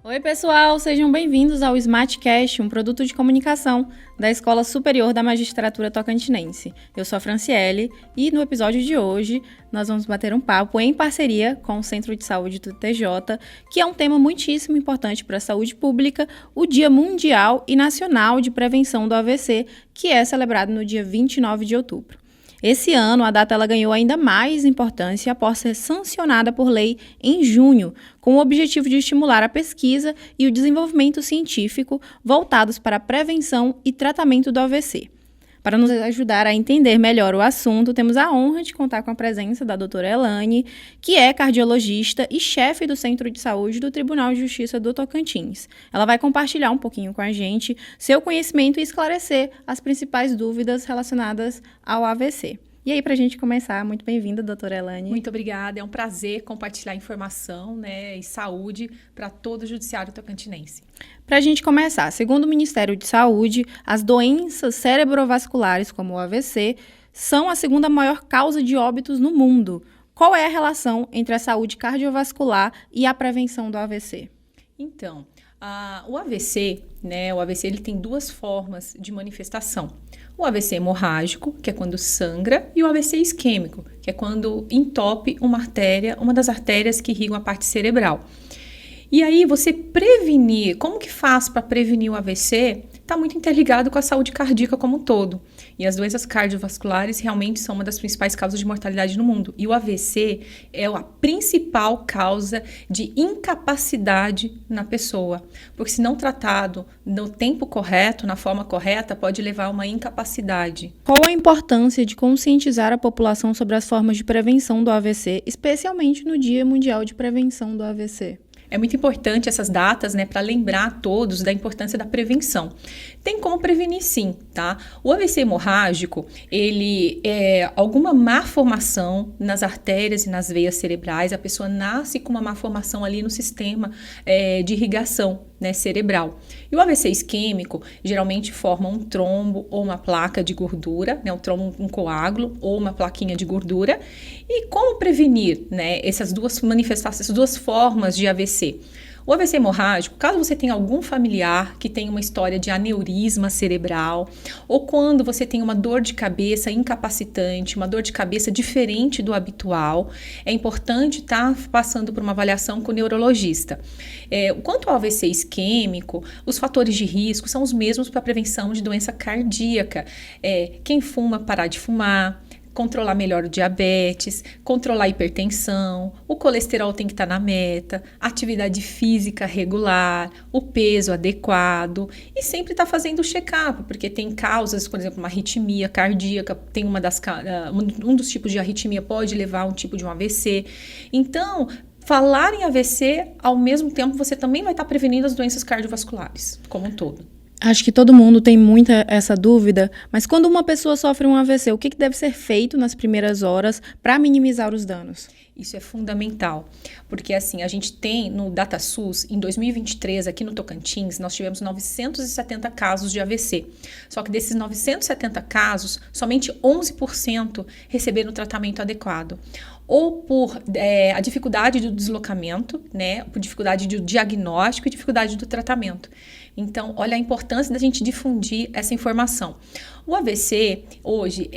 Oi, pessoal, sejam bem-vindos ao SmartCast, um produto de comunicação da Escola Superior da Magistratura Tocantinense. Eu sou a Franciele e no episódio de hoje nós vamos bater um papo em parceria com o Centro de Saúde do TJ, que é um tema muitíssimo importante para a saúde pública, o Dia Mundial e Nacional de Prevenção do AVC, que é celebrado no dia 29 de outubro. Esse ano, a data ela ganhou ainda mais importância após ser sancionada por lei em junho, com o objetivo de estimular a pesquisa e o desenvolvimento científico voltados para a prevenção e tratamento do AVC. Para nos ajudar a entender melhor o assunto, temos a honra de contar com a presença da doutora Elane, que é cardiologista e chefe do Centro de Saúde do Tribunal de Justiça do Tocantins. Ela vai compartilhar um pouquinho com a gente seu conhecimento e esclarecer as principais dúvidas relacionadas ao AVC. E aí, para a gente começar, muito bem-vinda, doutora Elane. Muito obrigada, é um prazer compartilhar informação, e saúde para todo o judiciário tocantinense. Para a gente começar, segundo o Ministério de Saúde, as doenças cerebrovasculares, como o AVC, são a segunda maior causa de óbitos no mundo. Qual é a relação entre a saúde cardiovascular e a prevenção do AVC? Então, o AVC, o AVC ele tem duas formas de manifestação. O AVC hemorrágico, que é quando sangra, e o AVC isquêmico, que é quando entope uma artéria, uma das artérias que irrigam a parte cerebral. E aí, você prevenir, como que faz para prevenir o AVC? Está muito interligado com a saúde cardíaca como um todo. E as doenças cardiovasculares realmente são uma das principais causas de mortalidade no mundo. E o AVC é a principal causa de incapacidade na pessoa. Porque se não tratado no tempo correto, na forma correta, pode levar a uma incapacidade. Qual a importância de conscientizar a população sobre as formas de prevenção do AVC, especialmente no Dia Mundial de Prevenção do AVC? É muito importante essas datas, para lembrar a todos da importância da prevenção. Tem como prevenir sim, tá? O AVC hemorrágico, ele é alguma má formação nas artérias e nas veias cerebrais. A pessoa nasce com uma má formação ali no sistema de irrigação, cerebral. E o AVC isquêmico geralmente forma um trombo ou uma placa de gordura, um trombo, um coágulo ou uma plaquinha de gordura. E como prevenir, essas duas manifestações, essas duas formas de AVC? O AVC hemorrágico, caso você tenha algum familiar que tenha uma história de aneurisma cerebral, ou quando você tem uma dor de cabeça incapacitante, uma dor de cabeça diferente do habitual, é importante estar passando por uma avaliação com o neurologista. Quanto ao AVC isquêmico, os fatores de risco são os mesmos para a prevenção de doença cardíaca. Quem fuma, parar de fumar, controlar melhor o diabetes, controlar a hipertensão, o colesterol tem que estar na meta, atividade física regular, o peso adequado e sempre estar fazendo o check-up, porque tem causas, por exemplo, uma arritmia cardíaca, tem um dos tipos de arritmia pode levar a um tipo de um AVC. Então, falar em AVC, ao mesmo tempo, você também vai estar prevenindo as doenças cardiovasculares como um todo. Acho que todo mundo tem muita essa dúvida, mas quando uma pessoa sofre um AVC, o que deve ser feito nas primeiras horas para minimizar os danos? Isso é fundamental, porque assim, a gente tem no DataSUS, em 2023, aqui no Tocantins, nós tivemos 970 casos de AVC. Só que desses 970 casos, somente 11% receberam tratamento adequado. Ou por a dificuldade do deslocamento, por dificuldade do diagnóstico e dificuldade do tratamento. Então, olha a importância da gente difundir essa informação. O AVC, hoje,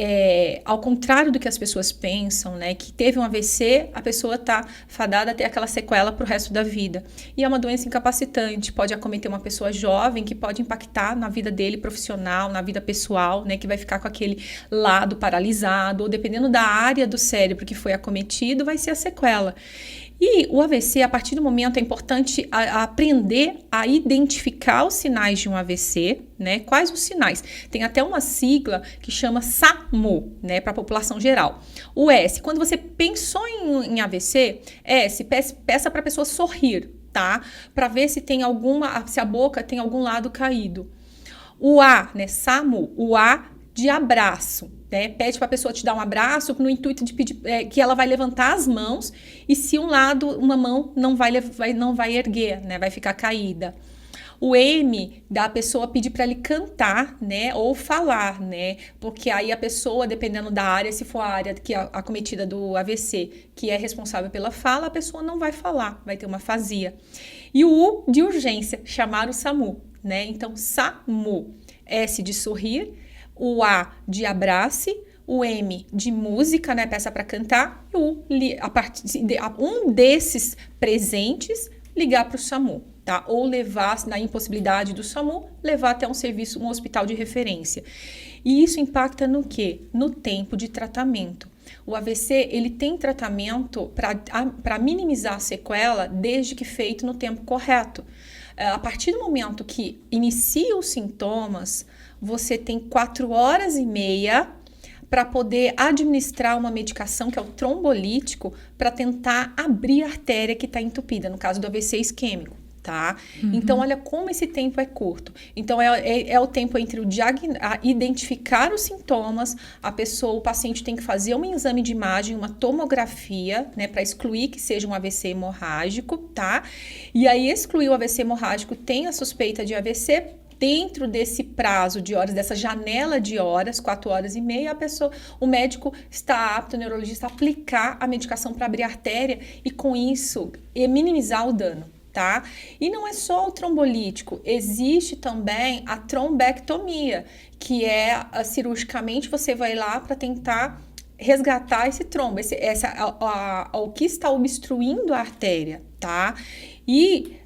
ao contrário do que as pessoas pensam, que teve um AVC, a pessoa está fadada a ter aquela sequela para o resto da vida. E é uma doença incapacitante, pode acometer uma pessoa jovem, que pode impactar na vida dele profissional, na vida pessoal, que vai ficar com aquele lado paralisado, ou dependendo da área do cérebro que foi acometido, vai ser a sequela. E o AVC, a partir do momento, é importante aprender a identificar os sinais de um AVC, Quais os sinais? Tem até uma sigla que chama SAMU, para a população geral. O S, quando você pensou em AVC, S, peça para a pessoa sorrir, tá? Para ver se se a boca tem algum lado caído. O A, SAMU, o A de abraço. Pede para a pessoa te dar um abraço no intuito de pedir que ela vai levantar as mãos e se uma mão não vai erguer, vai ficar caída. O M da pessoa pedir para ele cantar, ou falar, porque aí a pessoa, dependendo da área, se for a área que é acometida do AVC, que é responsável pela fala, a pessoa não vai falar, vai ter uma afasia. E o U de urgência, chamar o SAMU, né? Então, SAMU, S de sorrir, o A de abrace, o M de música, né, peça para cantar, e o um desses presentes ligar para o SAMU, tá? Ou levar, na impossibilidade do SAMU, levar até um hospital de referência. E isso impacta no quê? No tempo de tratamento. O AVC, ele tem tratamento para minimizar a sequela desde que feito no tempo correto. A partir do momento que inicia os sintomas, você tem 4h30 para poder administrar uma medicação que é o trombolítico para tentar abrir a artéria que está entupida, no caso do AVC isquêmico, tá? Então, olha como esse tempo é curto. Então, é o tempo entre identificar os sintomas, o paciente tem que fazer um exame de imagem, uma tomografia, né, para excluir que seja um AVC hemorrágico, tá? E aí, excluir o AVC hemorrágico, tem a suspeita de AVC. Dentro desse prazo de horas, dessa janela de horas, 4h30, o médico está apto, o neurologista, a aplicar a medicação para abrir a artéria e, com isso, minimizar o dano, tá? E não é só o trombolítico, existe também a trombectomia, que é cirurgicamente você vai lá para tentar resgatar esse trombo, o que está obstruindo a artéria, tá? E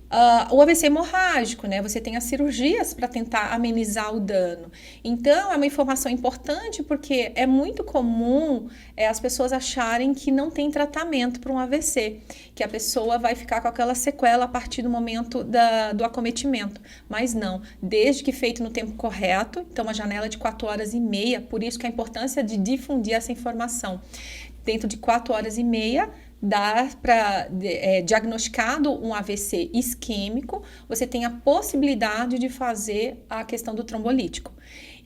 o AVC hemorrágico, né? Você tem as cirurgias para tentar amenizar o dano. Então, é uma informação importante porque é muito comum as pessoas acharem que não tem tratamento para um AVC, que a pessoa vai ficar com aquela sequela a partir do momento do acometimento. Mas não, desde que feito no tempo correto, então uma janela de 4h30, por isso que a importância de difundir essa informação. Dentro de 4h30, diagnosticado um AVC isquêmico, você tem a possibilidade de fazer a questão do trombolítico.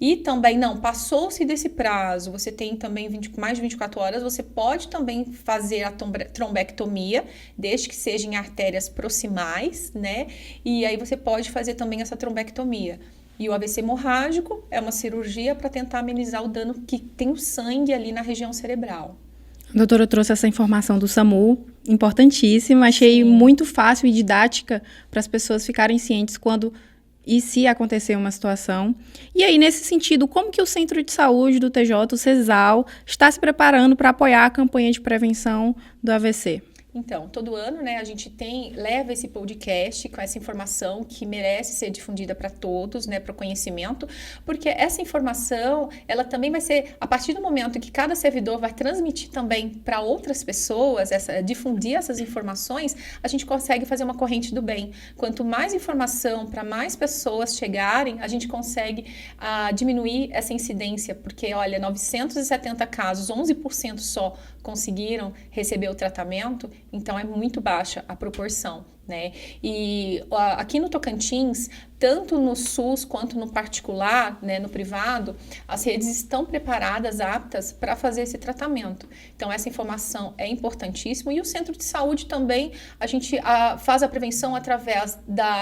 E também, passou-se desse prazo, você tem também mais de 24 horas, você pode também fazer a trombectomia, desde que seja em artérias proximais, né? E aí você pode fazer também essa trombectomia. E o AVC hemorrágico é uma cirurgia para tentar amenizar o dano que tem o sangue ali na região cerebral. A doutora trouxe essa informação do SAMU, importantíssima, achei muito fácil e didática para as pessoas ficarem cientes quando e se acontecer uma situação. E aí, nesse sentido, como que o Centro de Saúde do TJ, o CESAL, está se preparando para apoiar a campanha de prevenção do AVC? Então, todo ano, né, a gente leva esse podcast com essa informação que merece ser difundida para todos, né, para o conhecimento, porque essa informação, ela também vai ser, a partir do momento que cada servidor vai transmitir também para outras pessoas, difundir essas informações, a gente consegue fazer uma corrente do bem. Quanto mais informação para mais pessoas chegarem, a gente consegue diminuir essa incidência, porque, olha, 970 casos, 11% só conseguiram receber o tratamento, então é muito baixa a proporção, né? E aqui no Tocantins, tanto no SUS quanto no particular, né, no privado, as redes estão preparadas, aptas para fazer esse tratamento. Então, essa informação é importantíssima. E o centro de saúde também, a gente faz a prevenção através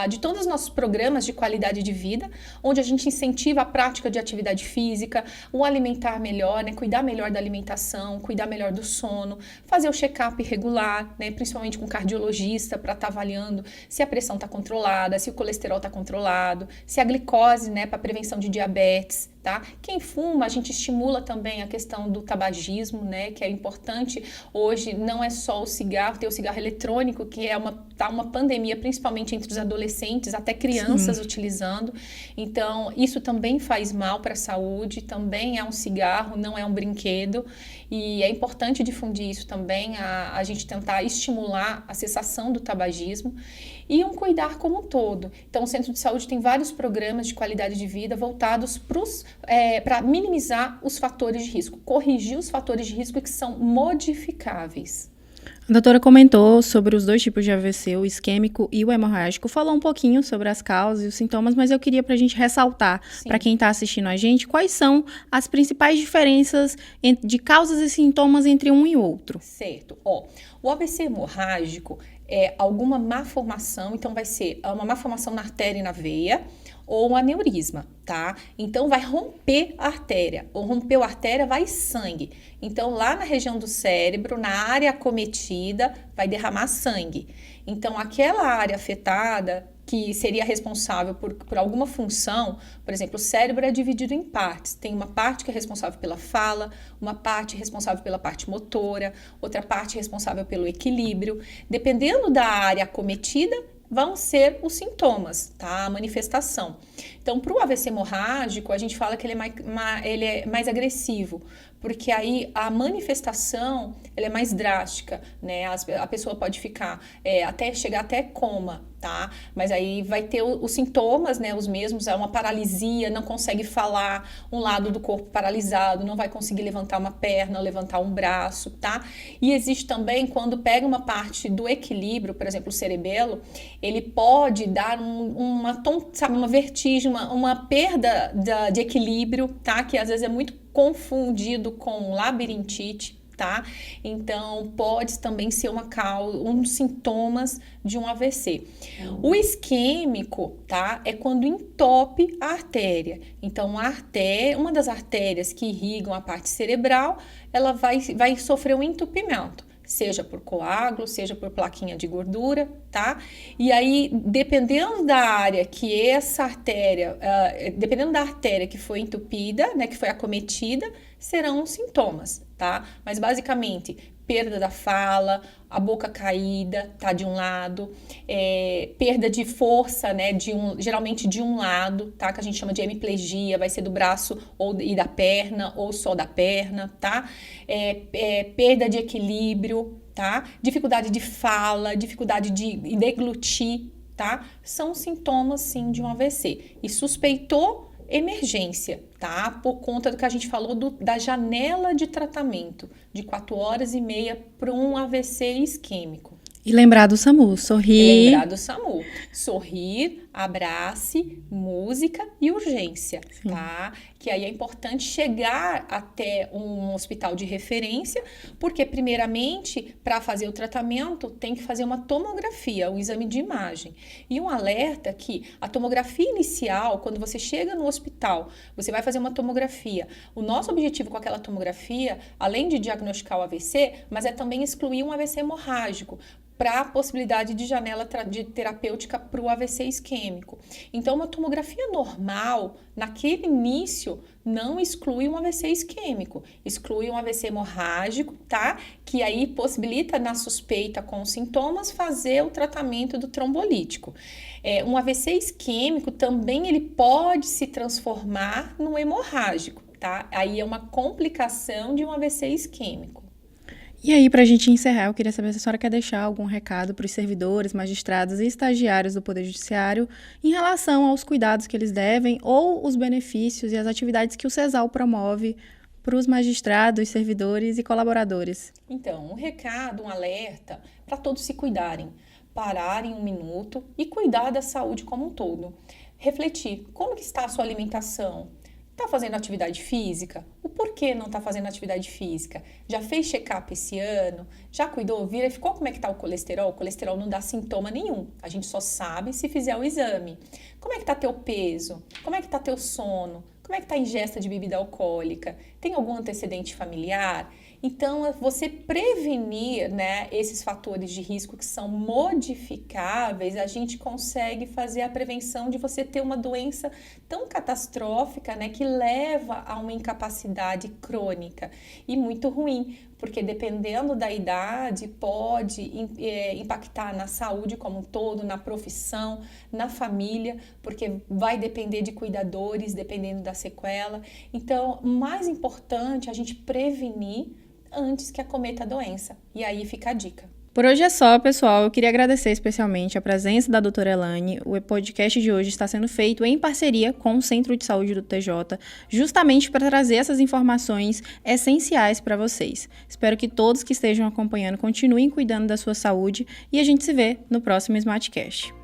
de todos os nossos programas de qualidade de vida, onde a gente incentiva a prática de atividade física, o alimentar melhor, né, cuidar melhor da alimentação, cuidar melhor do sono, fazer o check-up regular, né, principalmente com o cardiologista, para estar avaliando se a pressão está controlada, se o colesterol está controlado, se a glicose, né, para prevenção de diabetes, tá? Quem fuma, a gente estimula também a questão do tabagismo, né, que é importante. Hoje não é só o cigarro, tem o cigarro eletrônico, que tá uma pandemia, principalmente entre os adolescentes, até crianças utilizando. Então, isso também faz mal para a saúde, também é um cigarro, não é um brinquedo. E é importante difundir isso também, a gente tentar estimular a cessação do tabagismo e um cuidar como um todo. Então, o Centro de Saúde tem vários programas de qualidade de vida voltados para minimizar os fatores de risco, corrigir os fatores de risco que são modificáveis. A doutora comentou sobre os dois tipos de AVC, o isquêmico e o hemorrágico. Falou um pouquinho sobre as causas e os sintomas, mas eu queria para a gente ressaltar, para quem está assistindo a gente, quais são as principais diferenças de causas e sintomas entre um e outro. Certo. O AVC hemorrágico é alguma malformação, então vai ser uma malformação na artéria e na veia, ou um aneurisma, tá? Então, vai romper a artéria. Ou rompeu a artéria, vai sangue. Então, lá na região do cérebro, na área acometida, vai derramar sangue. Então, aquela área afetada, que seria responsável por alguma função, por exemplo, o cérebro é dividido em partes. Tem uma parte que é responsável pela fala, uma parte responsável pela parte motora, outra parte responsável pelo equilíbrio. Dependendo da área acometida, vão ser os sintomas, tá? A manifestação. Então, para o AVC hemorrágico, a gente fala que ele é mais agressivo, porque aí a manifestação ela é mais drástica, né? A pessoa pode ficar chegar até coma, tá? Mas aí vai ter os sintomas, né? Os mesmos, é uma paralisia, não consegue falar, um lado do corpo paralisado, não vai conseguir levantar uma perna, levantar um braço, tá? E existe também quando pega uma parte do equilíbrio, por exemplo, o cerebelo, ele pode dar uma vertigem, uma perda de equilíbrio, tá? Que às vezes é muito confundido com labirintite, tá? Então, pode também ser um dos sintomas de um AVC. O isquêmico, tá? É quando entope a artéria. Então, uma das artérias que irrigam a parte cerebral, ela vai sofrer um entupimento. Seja por coágulo, seja por plaquinha de gordura, tá? E aí, dependendo da área que essa artéria, dependendo da artéria que foi entupida, né, que foi acometida, serão os sintomas, tá? Mas basicamente, perda da fala, a boca caída, tá, de um lado, perda de força, né, geralmente de um lado, tá, que a gente chama de hemiplegia, vai ser do braço e da perna, ou só da perna, tá, perda de equilíbrio, tá, dificuldade de fala, dificuldade de deglutir, tá, são sintomas, sim, de um AVC. E suspeitou, emergência, tá? Por conta do que a gente falou da janela de tratamento, de 4 horas e meia para um AVC isquêmico. E lembrar do SAMU, sorrir. Lembrar do SAMU. Sorrir, abrace, música e urgência, sim, tá? Que aí é importante chegar até um hospital de referência, porque primeiramente, para fazer o tratamento, tem que fazer uma tomografia, um exame de imagem. E um alerta que a tomografia inicial, quando você chega no hospital, você vai fazer uma tomografia. O nosso objetivo com aquela tomografia, além de diagnosticar o AVC, mas é também excluir um AVC hemorrágico, para a possibilidade de janela terapêutica para o AVC isquêmico. Então, uma tomografia normal, naquele início, não exclui um AVC isquêmico, exclui um AVC hemorrágico, tá? Que aí possibilita, na suspeita com os sintomas, fazer o tratamento do trombolítico. Um AVC isquêmico também ele pode se transformar num hemorrágico, tá? Aí é uma complicação de um AVC isquêmico. E aí, para a gente encerrar, eu queria saber se a senhora quer deixar algum recado para os servidores, magistrados e estagiários do Poder Judiciário em relação aos cuidados que eles devem ou os benefícios e as atividades que o CESAL promove para os magistrados, servidores e colaboradores. Então, um recado, um alerta para todos se cuidarem, pararem um minuto e cuidar da saúde como um todo. Refletir, como que está a sua alimentação? Está fazendo atividade física? O porquê não está fazendo atividade física? Já fez check-up esse ano? Já cuidou? Verificou como é que está o colesterol? O colesterol não dá sintoma nenhum. A gente só sabe se fizer o exame. Como é que está teu peso? Como é que está teu sono? Como é que está a ingesta de bebida alcoólica? Tem algum antecedente familiar? Então, você prevenir, né, esses fatores de risco que são modificáveis, a gente consegue fazer a prevenção de você ter uma doença tão catastrófica, né, que leva a uma incapacidade crônica e muito ruim, porque dependendo da idade pode impactar na saúde como um todo, na profissão, na família, porque vai depender de cuidadores, dependendo da sequela. Então, mais importante é a gente prevenir antes que acometa a doença. E aí fica a dica. Por hoje é só, pessoal. Eu queria agradecer especialmente a presença da doutora Elaine. O podcast de hoje está sendo feito em parceria com o Centro de Saúde do TJ, justamente para trazer essas informações essenciais para vocês. Espero que todos que estejam acompanhando continuem cuidando da sua saúde e a gente se vê no próximo SmartCast.